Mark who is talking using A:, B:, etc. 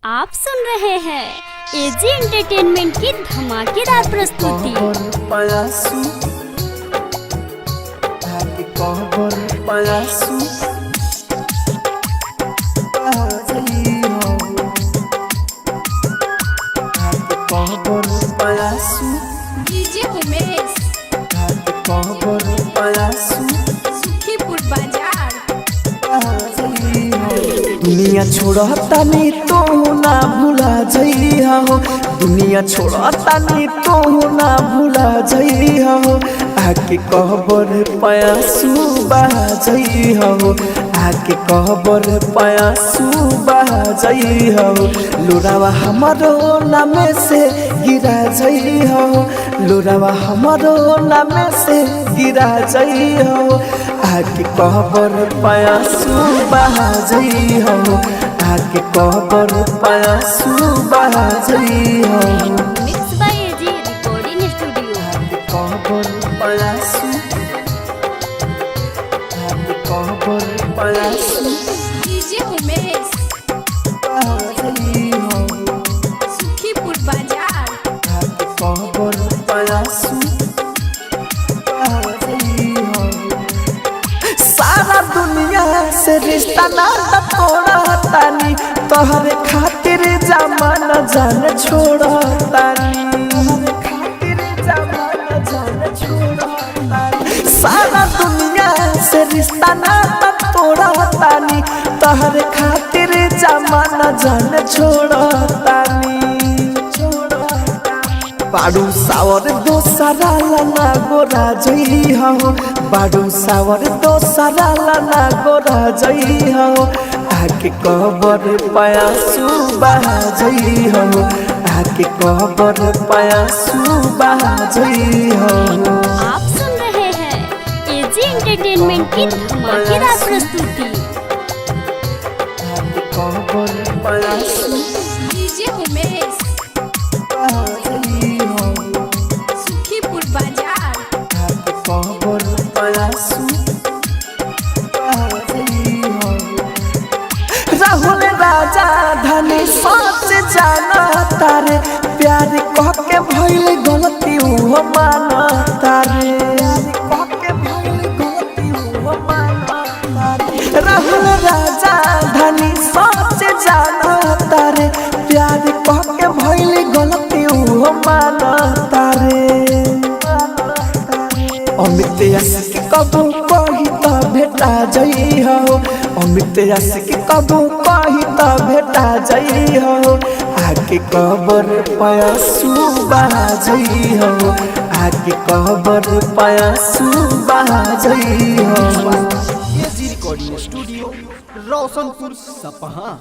A: आप सुन रहे हैं एजी एंटरटेनमेंट की धमाकेदार प्रस्तुति।
B: डीजे उमेश सुखीपुर बाजार।
C: दुनिया छोड़ता नहीं तो ना भूला जइहा हो, दुनिया छोड़ता नहीं तो ना भूला जइहा हो। आके कहबर पयासू बहा जइहा हो, आके कहबर पयासू बहा जइहा हो। लोरावा हमारो नामे से गिरा जइहा हो, लोरावा हमारो नामे से गिरा जइहा हो। आके कहबर पयासू बहा जइहा हो, आके कहबर पयासू बहा जइहा हो।
A: Mix by AG recording studio.
C: आके कहबर पयासू, आके कहबर पयासू
B: डीजे उमेश
C: बहा जइहा हो,
B: सुखीपुर बाजार।
C: आके कहबर पयासू बहा जइहा हो। सारा दुनिया से रिश्ता नाता तोड़ा तानी, तोहरे खातिर जमाना जान छोड़ा तानी, तोहरे खातिर जमाना जान छोड़ा तानी। सारा दुनिया से रिश्ता नाता तोड़ा तानी, तोहरे खातिर जमाना जान छोड़ा तानी। बाडू सावर दोसरा लाना गोरा जइहा हो, बाडू सावर दोसरा लाना गोरा जइहा हो। आके कहबर पयासू बहा जइहा हो, आके कहबर पयासू बहा जइहा हो।
A: आप सुन रहे हैं एजी एंटरटेनमेंट की धमाकेदार प्रस्तुति।
C: आके कहबर पयासू
B: डीजे उमेश
C: बहा जइहा हो,
B: सुखीपुर बाजार।
C: आके कहबर पयासू बहा जइहा हो। राहुल राजा धनी सोच जाना तारे, प्यार कह के भइल गलती हुआ माना तारे, कह के भइल गलती हुआ माना तारे। राहुल राजा धनी सोच जाना तारे, प्यार कह के भइल गलती हुआ माना तारे। अमित आशिक कबू कही तो भेटा जइहा हो, अमित आशिक कबू कही तो भेटा जइहा हो। आके कहबर पयासू बहा जइहा हो, आके कहबर पयासू बहा जइहा हो।
D: एजी रिकॉर्डिंग स्टूडियो रोशनपुर सपहा।